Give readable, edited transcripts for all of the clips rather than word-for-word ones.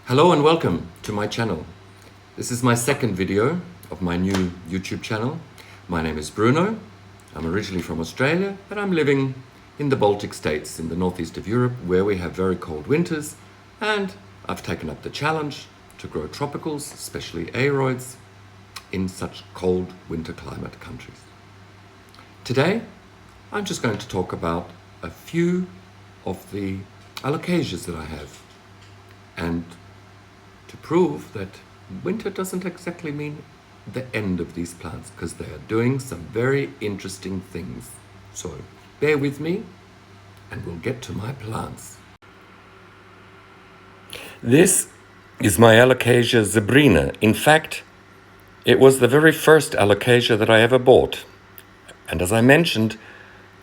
Hello and welcome to my channel. This is my second video of my new YouTube channel. My name is Bruno. I'm originally from Australia, but I'm living in the Baltic states in the northeast of Europe where we have very cold winters, and I've taken up the challenge to grow tropicals, especially aeroids, in such cold winter climate countries. Today, I'm just going to talk about a few of the Alocasias that I have, and to prove that winter doesn't exactly mean the end of these plants, because they are doing some very interesting things. So bear with me and we'll get to my plants. This is my Alocasia zebrina. In fact, it was the very first Alocasia that I ever bought. And as I mentioned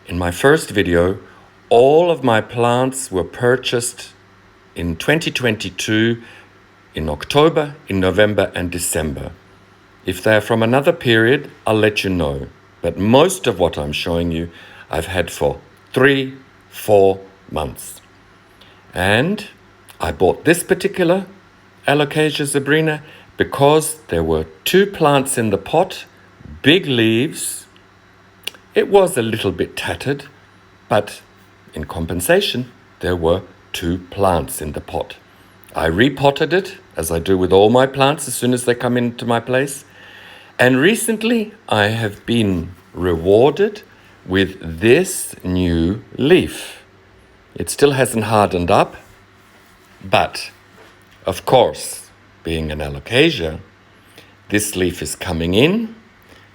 in my first video, all of my plants were purchased in 2022 in October, in November and December. If they're from another period, I'll let you know. But most of what I'm showing you, I've had for 3-4 months. And I bought this particular Alocasia zebrina because there were 2 plants in the pot, big leaves. It was a little bit tattered, but in compensation, there were 2 plants in the pot. I repotted it, as I do with all my plants as soon as they come into my place. And recently, I have been rewarded with this new leaf. It still hasn't hardened up, but of course, being an Alocasia, this leaf is coming in,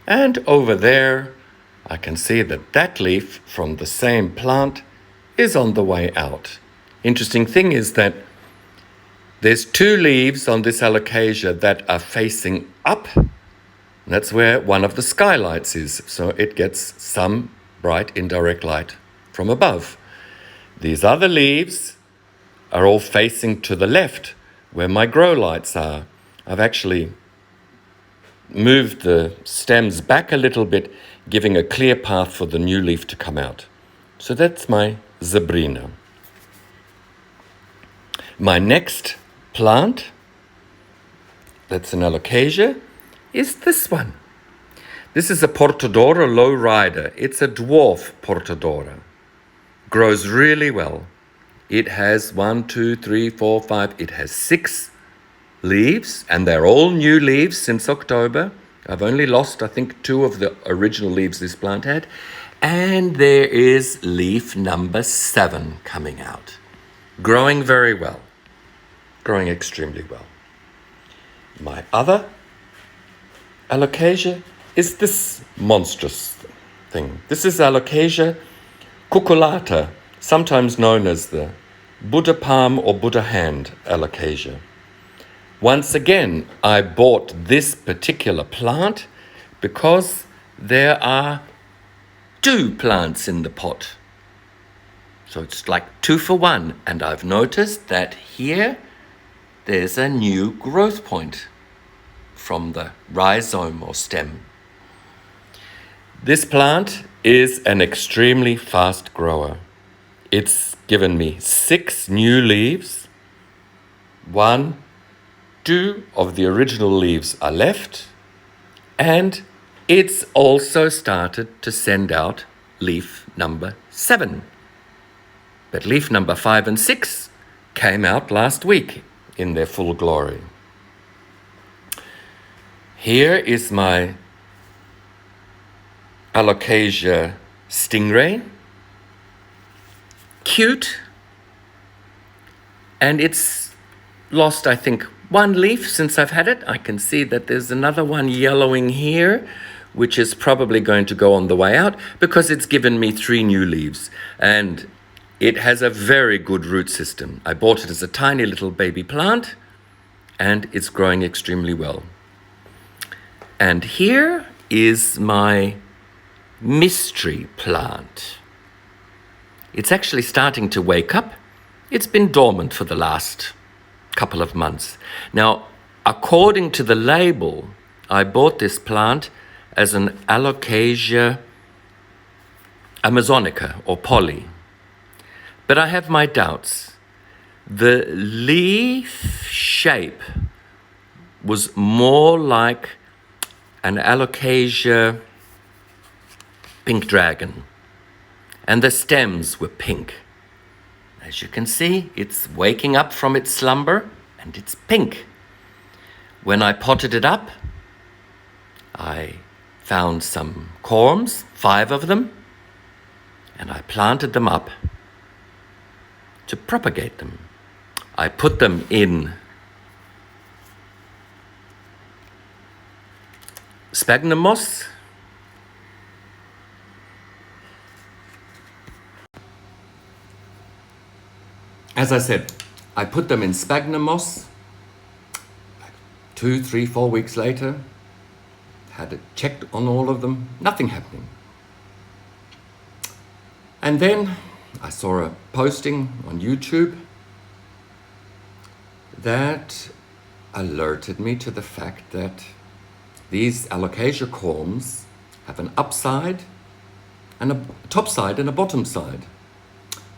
and over there, I can see that that leaf from the same plant is on the way out. Interesting thing is that there's 2 leaves on this Alocasia that are facing up. That's where one of the skylights is, so it gets some bright indirect light from above. These other leaves are all facing to the left, where my grow lights are. I've actually moved the stems back a little bit, giving a clear path for the new leaf to come out. So that's my zebrina. My next plant, that's an Alocasia, is this one. This is a Portodora low rider. It's a dwarf Portodora. Grows really well. It has 1, 2, 3, 4, 5. It has 6 leaves, and they're all new leaves since October. I've only lost, I think, 2 of the original leaves this plant had. And there is leaf number 7 coming out. Growing very well. Growing extremely well. My other Alocasia is this monstrous thing. This is Alocasia cucullata, sometimes known as the Buddha palm or Buddha hand Alocasia. Once again, I bought this particular plant because there are 2 plants in the pot. So it's like 2 for 1. And I've noticed that here there's a new growth point from the rhizome or stem. This plant is an extremely fast grower. It's given me 6 new leaves. 1, 2 of the original leaves are left, and it's also started to send out leaf number 7. But leaf number 5 and 6 came out last week in their full glory. Here is my Alocasia stingray. Cute. And it's lost, I think, 1 leaf since I've had it. I can see that there's another one yellowing here, which is probably going to go on the way out because it's given me 3 new leaves. And it has a very good root system. I bought it as a tiny little baby plant, and it's growing extremely well. And here is my mystery plant. It's actually starting to wake up. It's been dormant for the last couple of months. Now, according to the label, I bought this plant as an Alocasia amazonica or poly. But I have my doubts. The leaf shape was more like an Alocasia pink dragon, and the stems were pink. As you can see, it's waking up from its slumber and it's pink. When I potted it up, I found some corms, 5 of them, and I planted them up to propagate them. I put them in sphagnum moss, as I said, I put them in sphagnum moss. 2, 3, 4 weeks later, had it checked on all of them, nothing happening. And then I saw a posting on YouTube that alerted me to the fact that these Alocasia corms have an upside and a top side and a bottom side.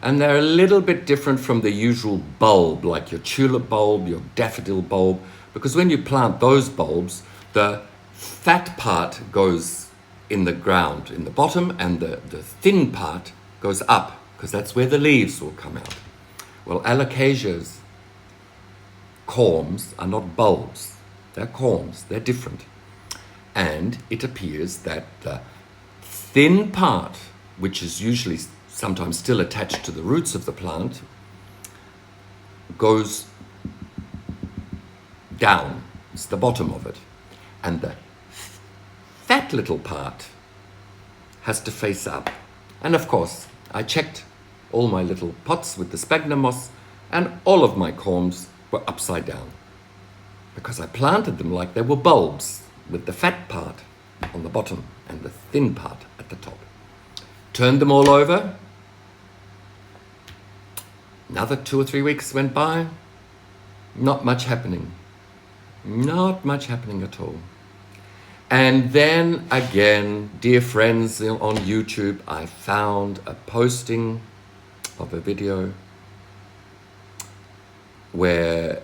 And they're a little bit different from the usual bulb, like your tulip bulb, your daffodil bulb, because when you plant those bulbs, the fat part goes in the ground, in the bottom, and the thin part goes up, because that's where the leaves will come out. Well, Alocasia's corms are not bulbs, they're corms, they're different. And it appears that the thin part, which is usually sometimes still attached to the roots of the plant, goes down. It's the bottom of it. And the fat little part has to face up. And of course, I checked all my little pots with the sphagnum moss, and all of my corms were upside down, because I planted them like they were bulbs, with the fat part on the bottom and the thin part at the top. Turned them all over. Another 2 or 3 weeks went by. Not much happening. Not much happening at all. And then again, dear friends on YouTube, I found a posting of a video where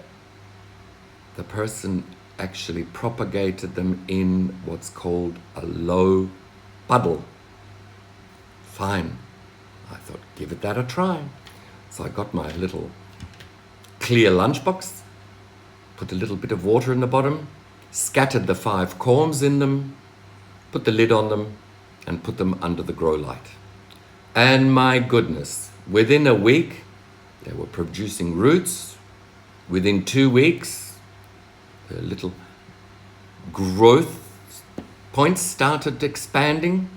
the person actually propagated them in what's called a low puddle. Fine. I thought, give it that a try. So I got my little clear lunchbox, put a little bit of water in the bottom, scattered the 5 corms in them, put the lid on them, and put them under the grow light. And my goodness, within a week, they were producing roots. Within 2 weeks, the little growth points started expanding.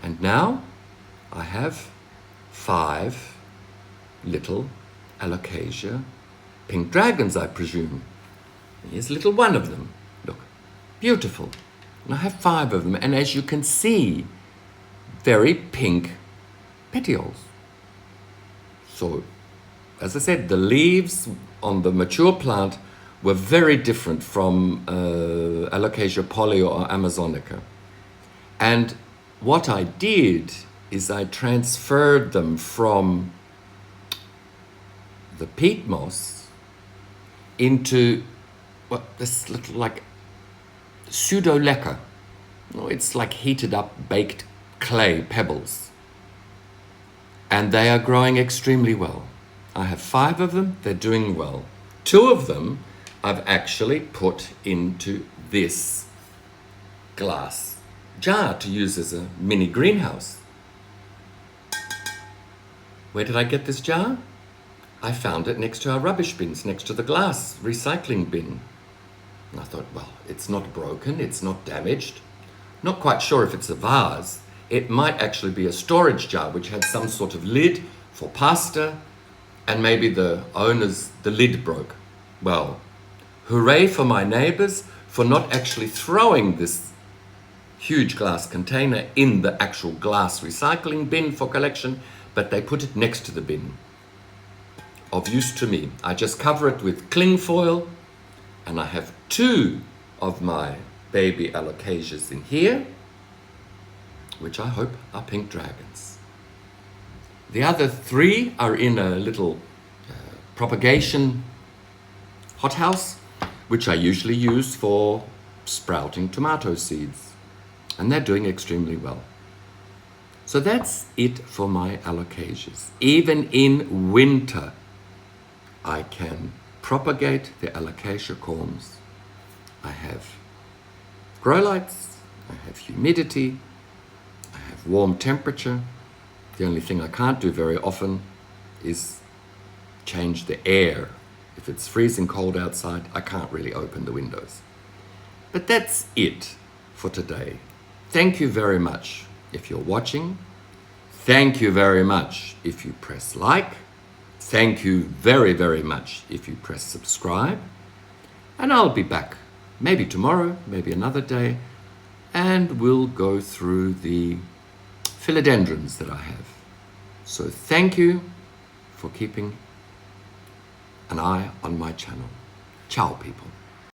And now I have 5 little Alocasia pink dragons, I presume. Here's little one of them. Look, beautiful. And I have 5 of them. And as you can see, very pink petioles. So, as I said, the leaves on the mature plant were very different from Alocasia poly or Amazonica. And what I did is I transferred them from the peat moss into this little like pseudo lacquer. It's like heated up baked clay pebbles. And they are growing extremely well. I have 5 of them, they're doing well. 2 of them I've actually put into this glass jar to use as a mini greenhouse. Where did I get this jar? I found it next to our rubbish bins, next to the glass recycling bin. And I thought, well, it's not broken, it's not damaged. Not quite sure if it's a vase. It might actually be a storage jar which had some sort of lid for pasta, and maybe the lid broke. Well, hooray for my neighbors for not actually throwing this huge glass container in the actual glass recycling bin for collection, but they put it next to the bin. Of use to me. I just cover it with cling foil, and I have 2 of my baby Alocasias in here, which I hope are pink dragons. The other 3 are in a little propagation hothouse, which I usually use for sprouting tomato seeds. And they're doing extremely well. So that's it for my alocasias. Even in winter, I can propagate the alocasia corms. I have grow lights, I have humidity, I have warm temperature. The only thing I can't do very often is change the air. If it's freezing cold outside, I can't really open the windows. But that's it for today. Thank you very much if you're watching. Thank you very much if you press like. Thank you very, very much if you press subscribe. And I'll be back maybe tomorrow, maybe another day, and we'll go through the philodendrons that I have. So thank you for keeping an eye on my channel. Ciao, people.